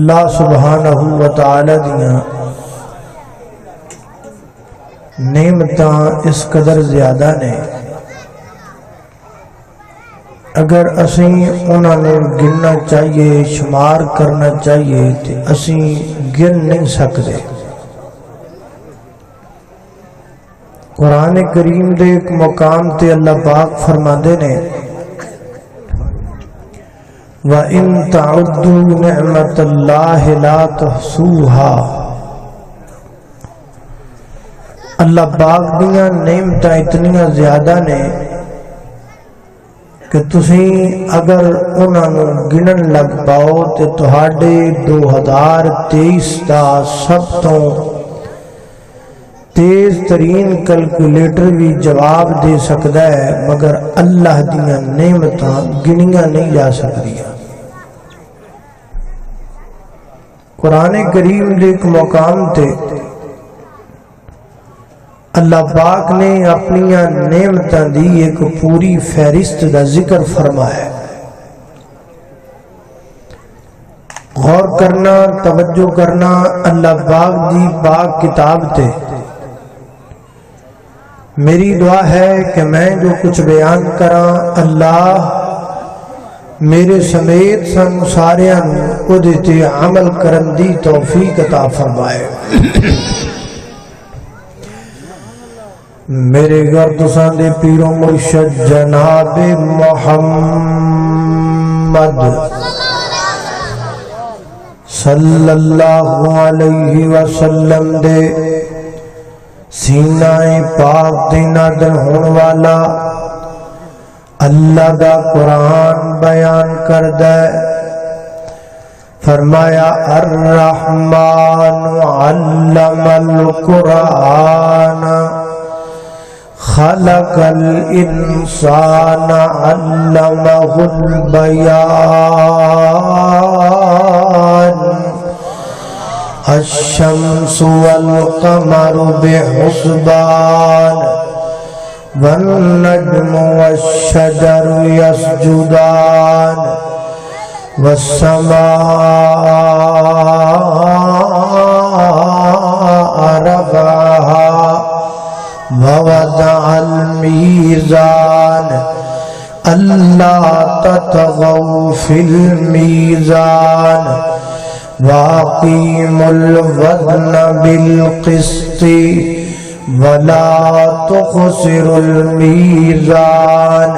اللہ سبحانہ و تعالی دیاں نعمتاں اس قدر زیادہ نے، اگر اسیں انہاں نے گننا چاہیے، شمار کرنا چاہیے تو اسیں گن نہیں سکتے۔ قرآن کریم دے ایک مقام تے اللہ پاک فرماندے نے وَإِن تَعُدُّوا نِعْمَةَ اللَّهِ لَا تُحْصُوهَا۔ اللہ پاک دیاں نعمتاں اتنیاں زیادہ نے کہ تسیں اگر انہاں نو گنن لگ پاؤ تے تہاڈے 2023 دا سب تو تیز ترین کیلکولیٹر بھی جواب دے سکتا ہے، مگر اللہ دیاں نعمتاں گنیاں نہیں جا سکدیاں۔ قرآن کریم دے ایک مقام تے اللہ پاک نے اپنی نعمتاں دی ایک پوری فہرست دا ذکر فرمایا۔ غور کرنا، توجہ کرنا اللہ پاک دی پاک کتاب تے۔ میری دعا ہے کہ میں جو کچھ بیان کراں اللہ میرے سمیت سن ساریاں نو تے عمل کرن دی توفیق عطا فرمائے۔ میرے گردسان دے پیر و مرشد جناب محمد صلی اللہ علیہ وسلم دے سینہ پاک دے نازل ہون والا اللہ دا قرآن بیان کردہ فرمایا الرحمن علم القرآن خلق الانسان علمه البیان الشمس والقمر بحسبان والنجم والشجر يسجدان والسماء رفعها ووضع الميزان ألا تطغوا في الميزان وأقيموا الوزن بالقسط ولا تخسروا الميزان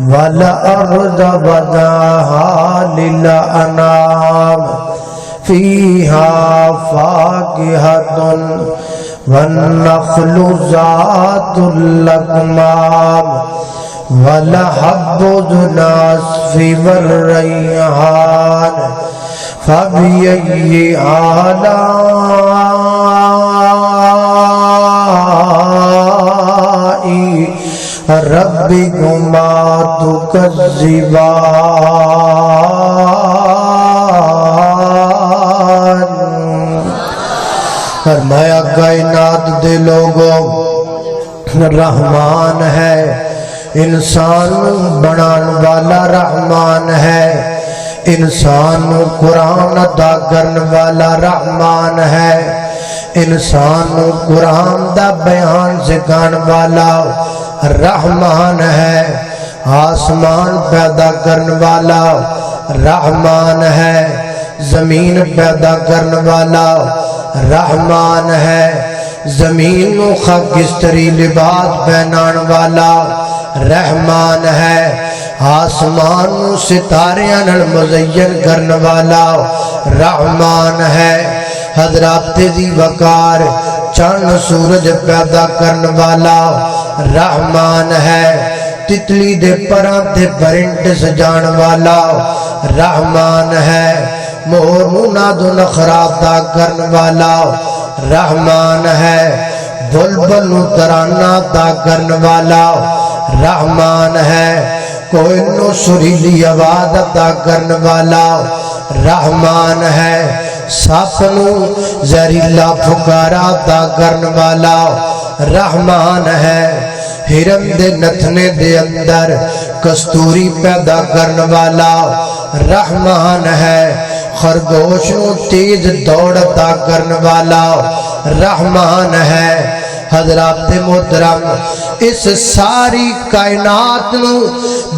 والأرض وضعها للأنام فيها فاكهة والنخل ذات الأكمام والحب ذو العصف والريحان فبأي آلاء ربكما تكذبان۔ فرمایا کائنات دے لوگوں رحمان ہے، انسان بنان والا رحمان ہے، انسان قرآن ادا کرن والا رحمان ہے، انسان قرآن دا بیان سکھان والا رحمان ہے، آسمان پیدا کرن والا رحمان ہے، زمین پیدا کرن والا رحمان ہے، زمین و خاکستری لباس پہنان والا رحمان ہے، آسمان و ستاریاں نال مزین کرن والا رحمان ہے، حضرات دی وقار چاند سورج پیدا کرن والا رحمان ہے، تتلی دے پراں تے پرنٹ سجان والا رحمان ہے، مور مناد و نخراتا کرن والا رحمان ہے، بلبل ترانہ تا کرن والا رحمان ہے، کوئی نو سریلی آواز عطا کرن والا رحمان ہے، ساپنو زہریلا پھکارا عطا کرن والا رحمان ہے، ہرن دے نتھنے دے اندر کستوری پیدا کرن والا رحمان ہے، خرگوش نو تیز دوڑتا کرن والا رحمان ہے حضرات محترم اس ساری کائنات نو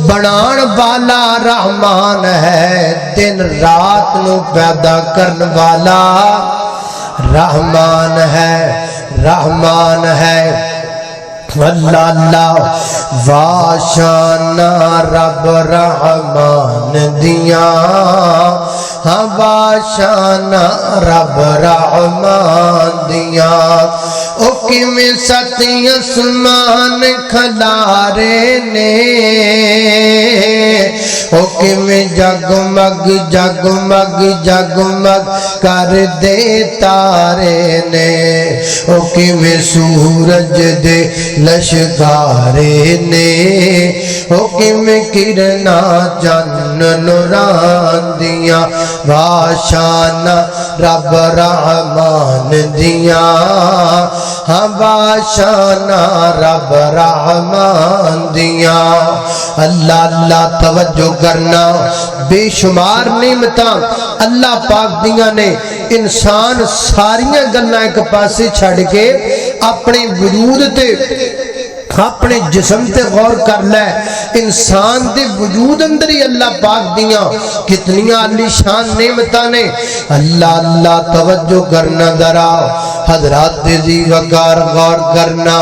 بنان والا رحمان ہے دن رات نو پیدا کرن والا رحمان ہے رحمان ہے اللہ اللہ واشانہ رب رحمان دیاں ہاں واشانہ رب رحمان دیاں او کیویں ستی اسمان کھلارے نے او کیویں جگمگ جگمگ جگمگ کر دے تارے نے او کیویں سورج دے لشکارے نے او کیویں کرنا جن نوران دیاں واشانہ رب رحمان دیاں ہاں واشانہ رب رحمان دیاں اللہ اللہ توجہ کرنا بے شمار نعمتاں اللہ پاک دیاں نے انسان ساریاں گلاں ایک پاسے چھڑ کے اپنے وجود تے اپنے جسم تے غور کر لے انسان دے وجود اندر ہی اللہ پاک دیاں کتنی عالی شان نعمتاں نے اللہ اللہ توجہ کرنا ذرا حضرات دی وقار غور کرنا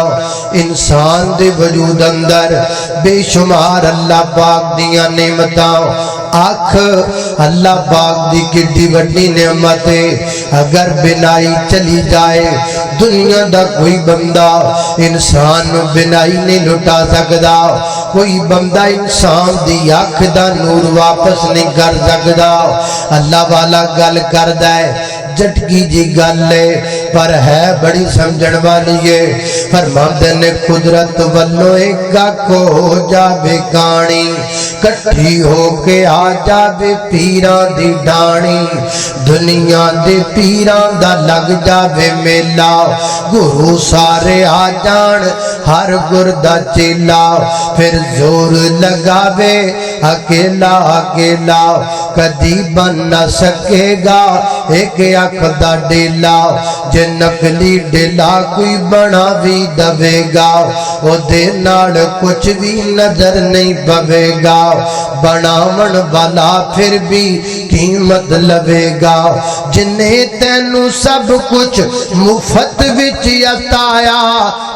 انسان دے وجود اندر بے شمار اللہ پاک دیاں نعمتاں آنکھ اللہ پاک دی کڈی وڈی نعمت ہے اگر بنائی چلی جائے دنیا دا کوئی بندہ انسان بنائی نہیں لٹا سکدا کوئی بندہ انسان دی آنکھ دا نور واپس نہیں کر سکدا اللہ والا گل کردا ہے جٹکی جی گل ہے پر ہے بڑی سمجھن والی ہے فرماندے نے قدرت والو ایک کو ہو جاوے کہانی کٹھی ہو کے آ جاوے پیران دی ڈانی دنیا دے پیران دا لگ جاوے میلا گرو سارے آ جان ہر گردہ چیلا پھر زور لگاوے اکیلا اکیلا کدی بن نہ سکے گا ایک دا ڈیلا جے نقلی ڈیلا کوئی بنا بھی دوے گا او دے نال کچھ بھی نظر نہیں پوے گا بناون والا پھر بھی قیمت لوے گا جنہیں تینو سب کچھ مفت وچ عطایا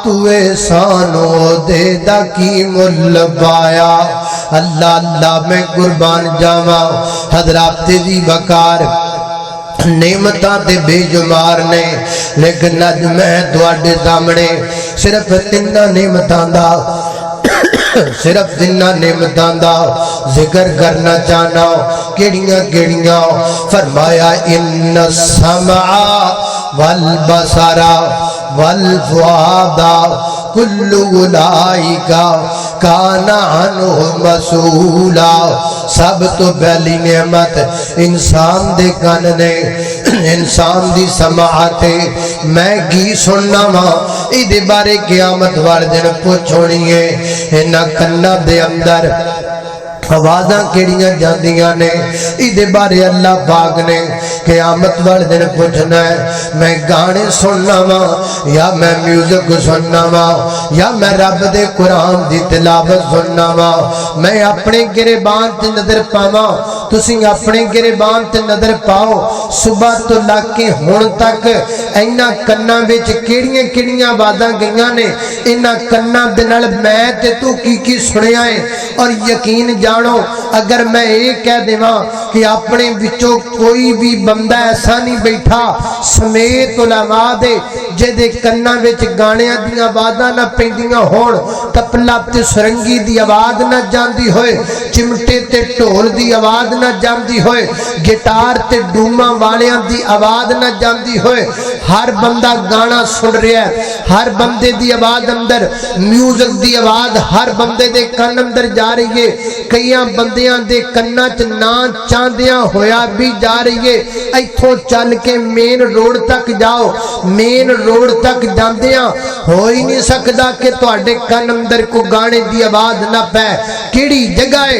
تو احسانو دے دا کی مل پایا اللہ اللہ میں قربان جاواں حضرات دی وقار نعمتاں تے بے جمار نے لیکن اج میں تواڈے سامنے صرف تیناں نعمتاں دا صرف تیناں نعمتاں دا ذکر کرنا چاہنا کیڑیاں کیڑیاں فرمایا ان السمع والبصر والفؤاد کل اولئک کان عنہ مسئولا سب تو پہلی نعمت انسان دے کان نے انسان دی سماعت میں کی سننا وا ایدے بارے قیامت والے دن پوچھونی ہے انہاں کنا دے اندر آوازاں کیڑیاں جاندیاں نے ایدے بارے اللہ پاک نے قیامت والے دن پوچھنا ہے میں گانے سننا وا یا میں میوزک سننا وا یا میں رب دے قرآن دی تلاوت سننا وا میں اپنے گریبان تے نظر پاواں تسی اپنے گریبان تے نظر پاؤ صبح تو لگ کے ہن تک انہاں کناں وچ کیڑیاں کیڑیاں آوازاں گئیاں نے انہاں کناں دے نال میں تے تو کی سنیا ہے اور یقین جانو اگر میں یہ کہہ دیواں کہ اپنے وچوں کوئی بھی بندہ ایسا نہیں بیٹھا سمیت علماء دے جے دے کناں وچ گانیاں دیاں آوازاں نہ پیندیاں ہون تپلا تے سرنگی دی آواز نہ جاندی ہوئے چمٹے تے ڈھول دی آواز نہ جاندی ہوئے گٹار تے ڈوماں والیاں دی آواز نہ جاندی ہوئے ہر بندہ گانا سن رہا ہے ہر بندے دی آواز اندر میوزک دی آواز ہر بندے دے کن اندر جا رہی ہے کئیاں بندیاں دے کناں چ نا چاندیاں ہویا بھی جا رہی ہے ایتھوں چل کے مین روڈ تک جاؤ مین روڈ تک جاندیاں ہو ہی نہیں سکدا کہ تواڈے کن اندر کو گانے دی آواز نہ پے کیڑی جگہ ہے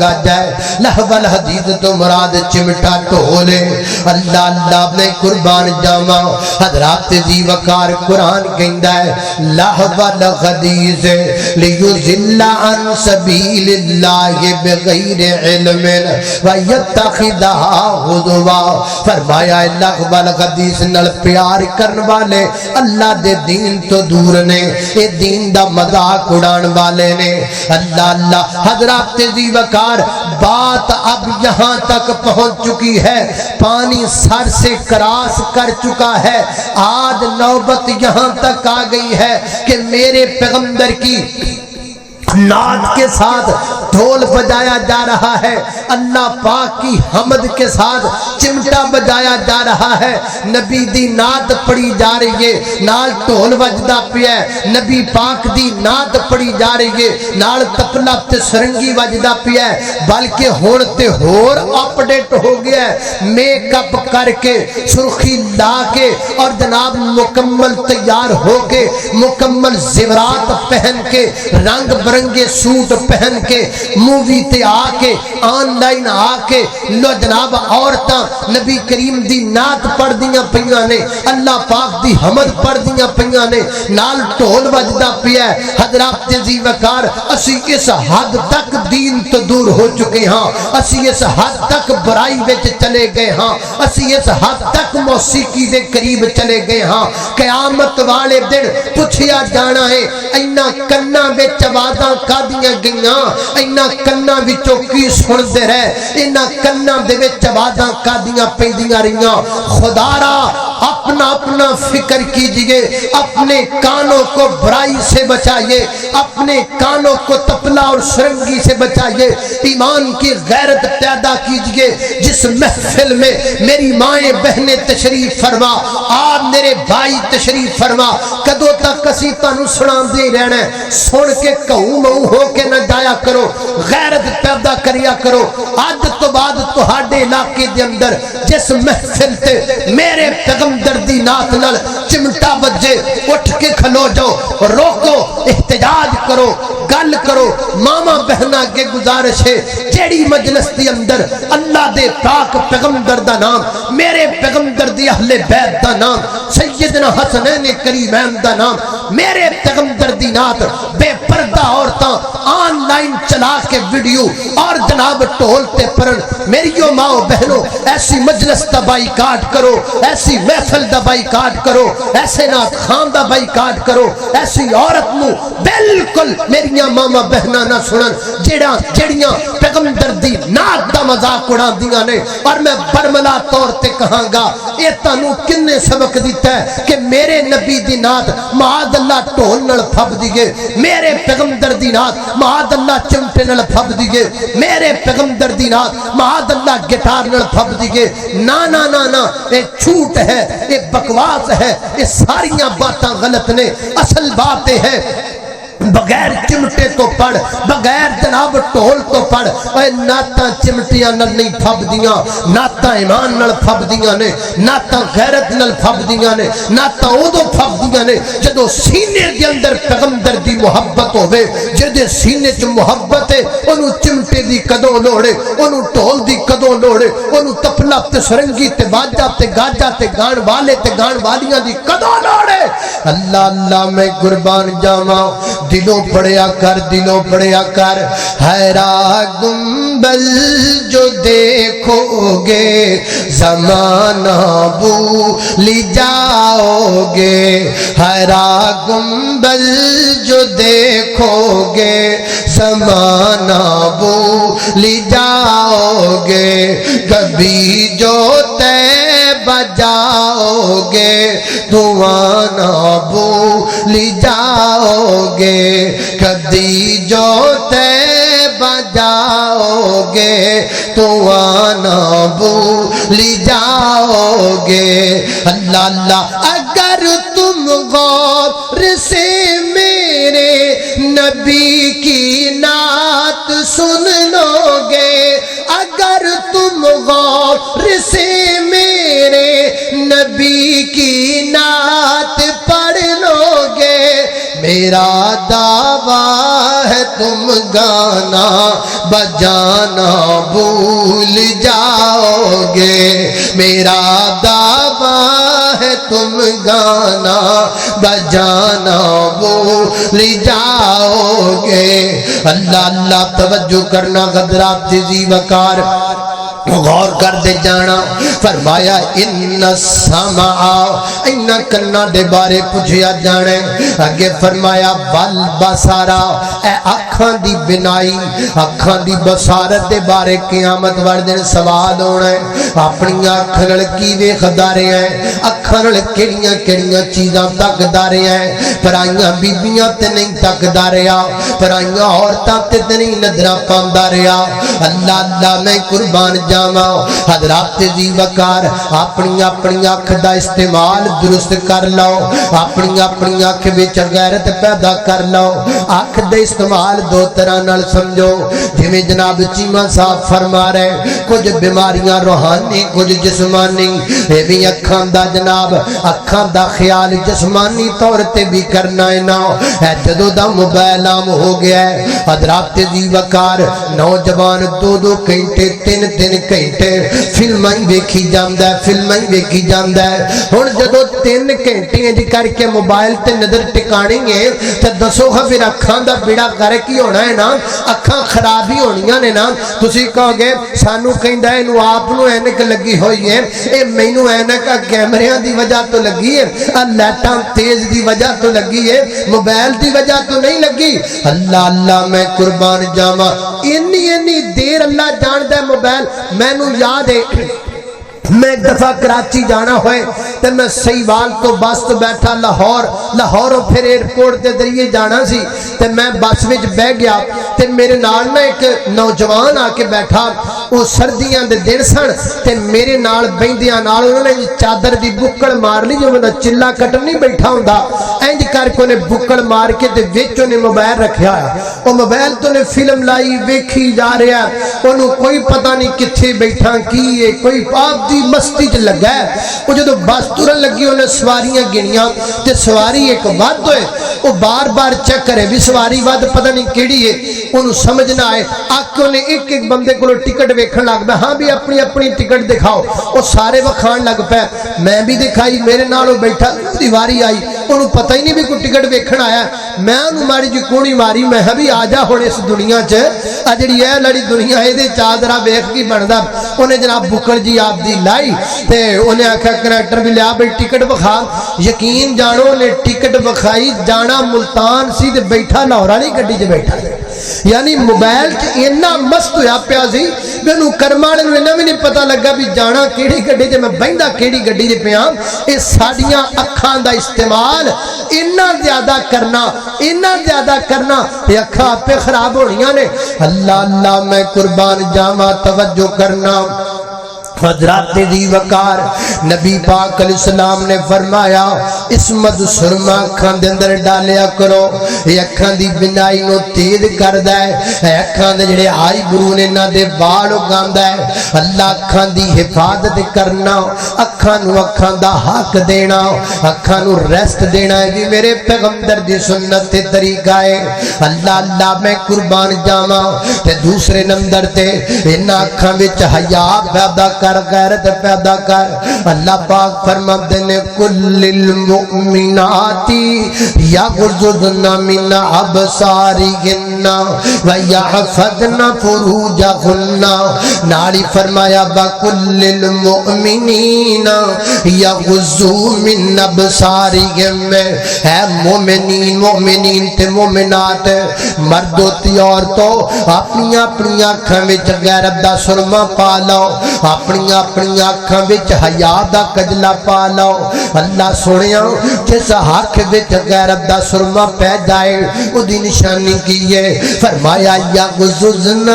گاجا ہے، لہو الحدید تو مراد چمٹا ڈھول ہے۔ اللہ اللہ میں قربان جاواں، حضرات ذی وقار قرآن کہندا ہے لہو الحدید لیضل عن سبیل اللہ بغیر علم ویتخذھا ہزوا۔ فرمایا لہو الحدیث نال پیار کرن والے اللہ دے دین تو دور نے، اے دین دا مذاق اڑان والے نے۔ اللہ اللہ حضرات ذی وقار بات اب یہاں تک پہنچ چکی ہے، پانی سر سے کراس کر چکا ہے، آج نوبت یہاں تک آ گئی ہے کہ میرے پیغمبر کی نعت کے ساتھ ڈھول بجایا جا رہا ہے، اللہ پاک کی حمد کے ساتھ چمٹا بجایا جا رہا ہے، نبی دی نعت پڑھی جا رہی ہے، نال ڈھول بجدا پیا ہے، نبی پاک دی نعت پڑھی جا رہی ہے، نال تپلا تے سرنگی بجدا پیا ہے، بلکہ ہن تے ہور اپڈیٹ ہو گیا ہے، میک اپ کر کے سرخی لا کے اور جناب مکمل تیار ہو کے مکمل زیورات پہن کے رنگ برنگے سوٹ پہن کے مووی تے آ کے آن لائن آ کے لو جناب عورتاں نبی کریم دی نعت پڑھ دیاں پیاں نے، اللہ پاک دی حمد پڑھ دیاں پیاں نے، نال ڈھول بجدا پیا ہے۔ حضرات ذی وقار اسی اس حد تک دین تو دور ہو چکے ہاں، اسی اس حد تک برائی وچ چلے گئے ہاں، اسی اس حد تک موسیقی دے قریب چلے گئے ہاں، قیامت والے دن پوچھیا جانا ہے اینا کنا وچ آوازاں کادیاں گئیاں، اینا کنا وچوں کی سندے رہے، اینا کنا دے وچ آوازاں کادیاں پیندیاں رہیاں۔ خدا را اپنا اپنا فکر کیجئے، اپنے کانوں کو برائی سے بچائیے، اپنے کانوں کو تپلا اور سرنگی سے بچائیے، ایمان کی غیرت پیدا کیجئے۔ جس محفل میں میری مائیں بہنیں تشریف فرما، آپ میرے بھائی تشریف فرما، کدوں تک اسی تانوں سنا دے رہنا ہے، سن کے کہوں مہوں ہو کے نہ جایا کرو، غیرت پیدا کریا کرو۔ آج تو بعد تہاڈے علاقے دے اندر جس محفل تے میرے پیغمبر دی نعت نال چمٹا بجے اٹھ کے کھلو جاؤ، روکو، احتجاج کرو، گل کرو۔ ماما بہنا کے گزارش ہے جیڑی مجلس دی اندر اللہ دے پاک پیغمبر دا نام، میرے پیغمبر دی اہل بیت دا نام، سیدنا حسنین کریمین دا نام، میرے پیغمبر دی نعت، بے پردہ عورتاں آن لائن چلا کے ویڈیو اور جناب ٹول تے پرن۔ میریو ماں بہنوں ایسی مجلس دا بائیکاٹ کرو، ایسی محفل دا بائیکاٹ کرو، ایسے نعت خان دا بائیکاٹ کرو، ایسی عورت نو بالکل میریاں ماما بہنا نہ سنن جڑیاں پیغمبر دی نعت دا مذاق اڑا دیاں نے۔ اور میں برملا طور تے کہاں گا اے تانوں کنے سبق دیتا ہے کہ میرے نبی دی نعت معاذ اللہ ٹول نال پھب دیئے، میرے پیغمبر دی نعت معاذ اللہ چمٹے نال پھب دیئے، میرے پیغمبر دی نعت معاذ اللہ گٹار نال پھب دیئے۔ نا نا نا نا، اے جھوٹ ہے، اے بکواس ہے، اے ساریاں باتاں غلط نے۔ اصل بات ہے بغیر چمٹے تو پڑھ، بغیر جناب ٹول تو پڑھ۔ اے نعتاں چمٹیاں نال نہیں پھب دیاں، نعتاں ایمان نال پھب دیاں نے، نعتاں غیرت نال پھب دیاں نے، نعتاں اودوں پھب دیاں نے جدوں سینے دے اندر پیغمبر دی محبت ہوے۔ جدے سینے چ محبت ہے اونوں چمٹے دی کدوں لوڑ ہے، اونوں ٹول دی کدوں لوڑ ہے، اونوں تپلا تے سرنگی تے باجا تے گاجا تے گان والے تے گان والیاں دی کدوں لوڑ ہے۔ اللہ اللہ میں قربان جاواں، دلوں پڑیا کر، دلوں پڑیا کر۔ حیرا گنبل جو دیکھو گے زمانہ بھولی جاؤ گے، حیرا گنبل جو دیکھو گے زمانہ بھولی جاؤ گے، کبھی جو طیبہ جاؤ گے دعا نہ بھولی جاؤ گے، کبھی جو طیبہ جاؤ گے تو آنا بھولی جاؤ گے۔ اللہ اللہ اگر تم غور سے میرے نبی کی نعت سن لو گے، اگر تم غور سے میرے نبی کی نعت پڑھ لو گے، میرا دعویٰ ہے تم گانا بجانا بھول جاؤ گے، میرا دعویٰ ہے تم گانا بجانا بھول جاؤ گے۔ اللہ اللہ توجہ کرنا حضرات ذی وقار غور کر دے جانا، فرمایا ان السمع، ان کنا دے بارے پوچھیا جانے، اگے فرمایا بل بصارا، اے اکھاں دی بنائی اکھاں دی بصارت دے بارے قیامت والے دن سوال ہونا ہے۔ اپنی اکھ نال کی ویکھدا رہیا ہے، اکھاں نال کیڑیاں کیڑیاں چیزاں تکدا رہیا ہے، پرائیاں بیبیاں تے نہیں تکدا رہیا، پرائیاں عورتاں تے نہیں نظراں پاندا رہیا۔ اللہ اللہ میں قربان جاواں حضرات ذی وقار اپنی اپنی اکھ دا استعمال درست کر لو، اپنی اپنی اکھ وچ غیرت پیدا کر لو۔ اکھ دے استعمال دو طرح نال سمجھو، جویں جناب چیمہ صاحب فرما رہے، کچھ بیماریاں روحانی کچھ جسمانی، ایویں اکھاں دا جناب اکھاں دا خیال جسمانی طور تے بھی کرنا ہے نا۔ اے جدوں دا موبائل عام ہو گیا ہے حضرات ذی وقار، نوجوان دو دو گھنٹے تین تین گھنٹے فلماں ویکھی جاندا ہے، فلماں ویکھی جاندا ہے۔ ہن جدوں 3 گھنٹے دی کر کے موبائل تے نظر ٹکانی ہے تے دسو پھر اکھاں دا بیڑا غرق ہی ہونا ہے نا، اکھاں خراب ہی ہونیاں نے نا۔ تسی کہو گے سانو کہندا ہے اینو آپ نو اینک لگی ہوئی ہے، اے مینوں اینک کیمریاں دی وجہ تو لگی ہے، لائٹاں تیز دی وجہ تو لگی ہے، موبائل دی وجہ تو نہیں لگی۔ اللہ اللہ میں قربان جاواں، اینی دیر اللہ جاندا ہے موبائل۔ مینوں یاد ہے میں ایک دفعہ کراچی جانا ہوئے تے میں سیوال تو بس تو بیٹھا لاہوروں پھر ایئرپورٹ دے ذریعے جانا سی تے میں بس وچ بہ گیا تے میرے نال نہ ایک نوجوان آ کے بیٹھا، وہ سردیاں دے دن سن تے میرے نال بہندیاں نال انہوں نے چادر دی بکڑ مار لی، جو میں چلا کٹن نہیں بیٹھا ہوندا، انج کر کے انہیں بکڑ مار کے تے وچ انہیں موبائل رکھیا ہے۔ وہ موبائل تو نے فلم لائی ویکھی جا رہا ہے، انہوں کوئی پتہ نہیں کتھے بیٹھا کی ہے، کوئی آپ دی مستی چ لگا ہے۔ وہ جدو بس ترن لگی انہیں سواریاں گنیاں تے سواری ایک ود ہوئے، وہ بار بار چیک کرے بھی سواری ود پتہ نہیں کیڑی ہے، انہوں سمجھ نہ آئے، آکے انہیں ایک بندے کو ٹکٹ ویکھن لگ پہ، ہاں بھی اپنی اپنی ٹکٹ دکھاؤ، وہ سارے وکھان لگ پہ، میں بھی دکھائی، میرے نالوں بیٹھا دیواری آئی، انہوں پتہ ہی نہیں بھی کوئی ٹکٹ ویکھن آیا، میں انہوں ماری جو کونی ماری، میں بھی آ جا ہونے اس دنیا چ اجڑی ہے لڑی دنیا ہے دے چادرہ ویکھ کی بندا۔ انہیں جناب بکڑ جی آپ دی لائی تے انہیں آکھا کنیکٹر بھی لیا بھئی ٹکٹ بکھا، یقین جانو انہیں ٹکٹ بکھائی، جانا ملتان سی تے بیٹھا لاہور والی گڈی چ بیٹھا، یعنی موبائل چ اتنا مست ہویا پیا سی کہ انہوں کرمانے نوں انہاں بھی نہیں پتہ لگا بھی جانا کیڑی گڈی تے میں بہندا کیڑی گڈی تے پیاں۔ اے ساڈیاں اکھاں دا استعمال اتنا زیادہ کرنا تے اکھاں آپے خراب ہونیاں نے۔ اللہ اللہ میں قربان جاواں، توجہ کرنا حضرات ذی وقار، نبی پاک علیہ السلام نے فرمایا اسمد سرما اکھاں دے اندر ڈالیا کرو، یہ اکھاں دی بینائی نو تیز کردا ہے، اے اکھاں دے جڑے آئی برو نے انہاں دے بال اگاندا ہے۔ اللہ اکھاں دی حفاظت کرنا، اکھاں نو اکھاں دا حق دینا، اکھاں نو ریسٹ دینا ہے بھی میرے پیغمبر دی سنت تے طریقہ ہے۔ اللہ اللہ میں قربان جاواں تے دوسرے نمبر تے انہاں اکھاں وچ حیا پیدا کر، غیرت پیدا کر۔ اللہ پاک فرماتے ہیں کل المؤمناتی یغضضن من ابصارہن ویحفظن فروجہن، نالی فرمایا بکل المؤمنین یغضوا من ابصارہم، اے مومنین تے مومنات، مردوں تے عورتوں اپنی اپنی آنکھاں وچ غیرت دا سرما پا لو، اپنی آنکھاں وچ حیا دا کجلا پا لو۔ اللہ سنیا جس حق وچ غیرت دا سرما پہ جائے او دی نشانی کی ہے، فرمایا یغضضن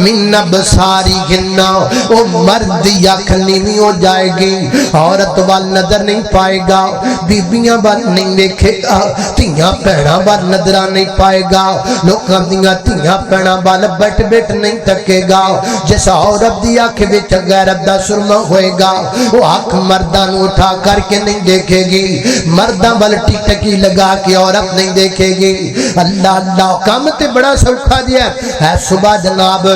من ابصارہن، او مرد دی اکھ نیویں ہو جائے گی، عورت وال نظر نہیں پائے گا، بیبیاں وال نہیں دیکھے گا، تیاں بہناں وال نظر نہیں پائے گا، لوکاں دیاں تیاں بہناں وال بیٹھ نہیں تکے گا۔ جس عورت دی اکھ وچ غیرت غیرت دا سرما ہوئے گا وہ آنکھ مردان اٹھا کر کے نہیں دیکھے گی مردان بل ٹک ٹکی لگا کے عورت نہیں دیکھے گی اللہ اللہ کام تے بڑا سوکھا دیا ہے صبح جناب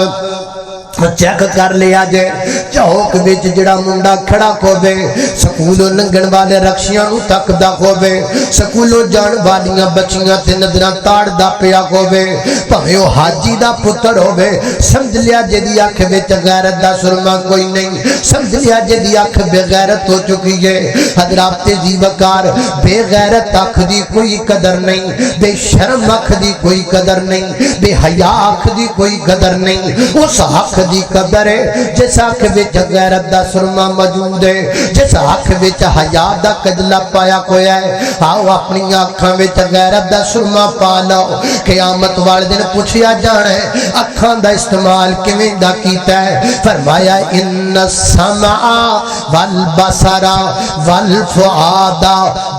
چیک کر لیا جے چوک وچ جڑا منڈا کھڑا ہووے سکولوں لنگن والے رکشیاں نو تکدا ہووے سکولوں جان والیاں بچیاں تے نظراں تاڑدا پیا ہووے بھاویں او حاجی دا پتر ہووے سمجھ لیا جے دی اکھ وچ غیرت دا سرما کوئی نہیں سمجھ لیا جے دی اکھ بے غیرت ہو چکی ہے حضرات جی وقار بے غیرت اکھ دی کوئی قدر نہیں بے شرم اکھ دی کوئی قدر نہیں بے حیا اکھ دی کوئی قدر نہیں اس حق دی قدر ہے جس آنکھ وچ غیرت دا سرما موجود ہے جس آنکھ وچ حیا دا کجلا پایا ہویا ہے آؤ اپنی آنکھاں وچ غیرت دا سرما پا لو قیامت والے دن پوچھیا جانا ہے اکھاں دا استعمال کیویں دا کیتا ہے فرمایا ان السمع والبصر والفؤاد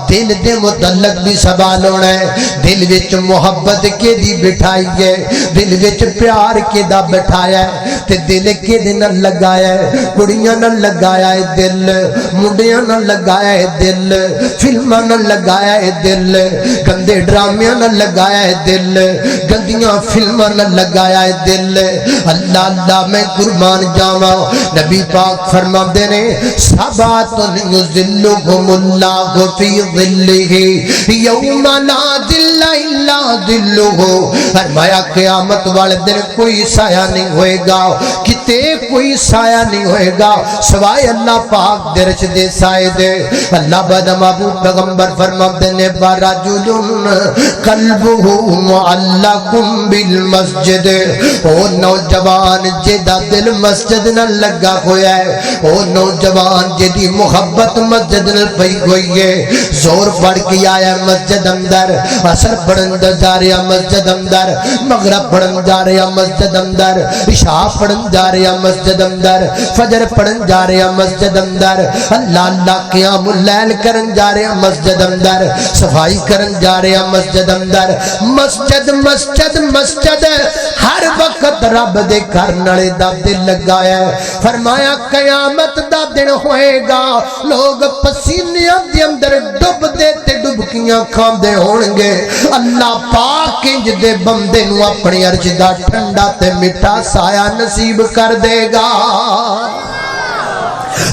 دل دے متعلق بھی سوال ہونا ہے دل وچ محبت کے دی بٹھائی ہے دل وچ پیار کے دا بٹھایا ہے تے دل کے دن لگایا ہے کڑیاں نہ لگایا ہے دل منڈیاں نہ لگایا ہے دل فلماں نہ لگایا ہے دل گندے ڈرامیاں نہ لگایا ہے دل گندیاں فلماں نہ لگایا ہے دل اللہ اللہ میں قربان جاواں نبی پاک فرماندے نے سبات یذلھم اللہ فی ظلہ یوم لا ظل الا ظلہ فرمایا قیامت والے دن کوئی سایہ نہیں ہوئے گا کتے کوئی سایہ نہیں ہوئے گا سوائے اللہ پاک درش دے سائے دے اللہ بدم ابو پیغمبر فرماتے نے برجل قلبہ معلقم بالمسجد او نوجوان جدا دل مسجد نہ لگا ہویا ہے او نوجوان جدی محبت مسجد نہ پئی ہوئی ہے زور پڑھ کے آیا مسجد اندر اثر پڑھن جا رہا مسجد اندر مغرب پڑھن جا رہا مسجد اندر عشاء پڑھن جا رہا مسجد اندر فجر پڑھن جا رہا مسجد اندر اللہ اللہ قیام اللیل کرن جا رہا مسجد اندر صفائی کرن جا رہا مسجد اندر مسجد مسجد مسجد ہر وقت رب دے گھر نالے دا دل لگایا ہے فرمایا قیامت دا دن ہوئے گا لوگ پسینیاں دے اندر ڈب دے تے ڈبکیاں کھاندے ہونگے اللہ پاک انج دے بندے نو اپنی عرش دا ٹھنڈا تے مٹھا سایہ نصیب کر دے گا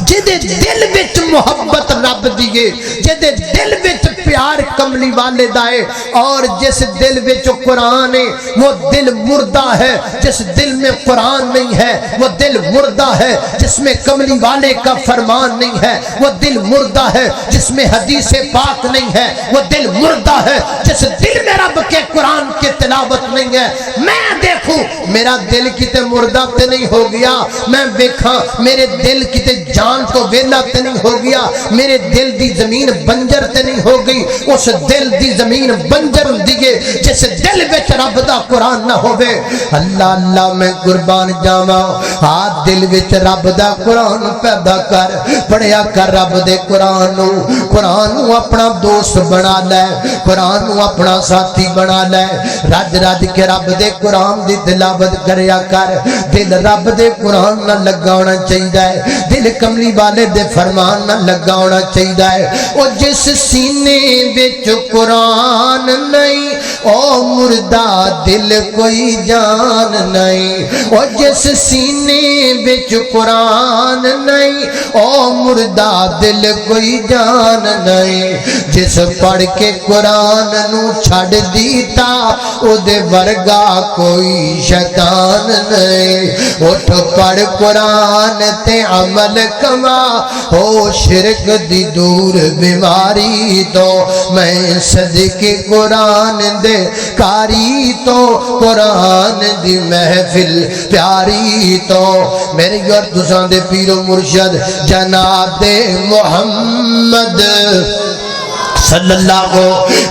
جدے دل وچ محبت رب دیئے جدے دل وچ پیار کملی والے دائے اور جس دل وچ قرآن ہے وہ دل مردہ ہے جس دل میں قرآن نہیں ہے وہ دل مردہ ہے جس میں کملی والے کا فرمان نہیں ہے وہ دل مردہ ہے جس میں حدیث پاک نہیں ہے وہ دل مردہ ہے جس دل میں رب کے قرآن کی تلاوت نہیں ہے میں دیکھوں میرا دل کتے مردہ تے نہیں ہو گیا میں دیکھاں میرے دل کتے جان تو ویلا تے نہیں ہو گیا میرے دل دی زمین بنجر تے نہیں ہو گئی اس دل دی زمین بنجر دیئے جس دل وچ رب دا قرآن نہ ہوئے اللہ اللہ میں قربان جاواں ہاتھ دل وچ رب دا قرآن پیدا کر پڑھیا کر رب دے قرآن نو اپنا دوست بنا لے قرآن نو اپنا ساتھی بنا لے رج رج کے رب دے قرآن دی تلاوت کریا کر دل رب دے قرآن نہ لگا ہونا چاہیے دل کملی والے دے فرمان نہ لگا ہونا چاہیے او جس سینے وچ قرآن نہیں او مردہ دل کوئی جان نہیں او جس سینے وچ قرآن نہیں او مردہ دل کوئی جان نہیں جس پڑھ کے قرآن نو چھڑ دیتا او دے ورگا کوئی شیطان نہیں اٹھ پڑھ قرآن تے عمل کما ہو شرک دی دور بیماری تو میں صدقے قرآن دے کاری تو قرآن دی محفل پیاری تو میرے اور دوسران دے پیر و مرشد جناب محمد صلی اللہ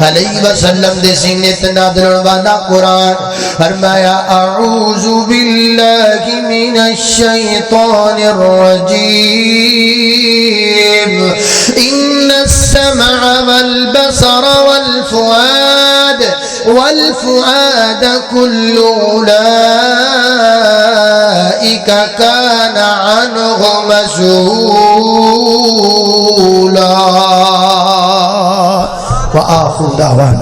علیہ وسلم دے سینے تنادر والا قرآن فرمایا اعوذ باللہ من الشیطان الرجیم ان السمع والبصر والفؤاد كل اولئک ربك كان عنه مسؤولا وآخر دعوانا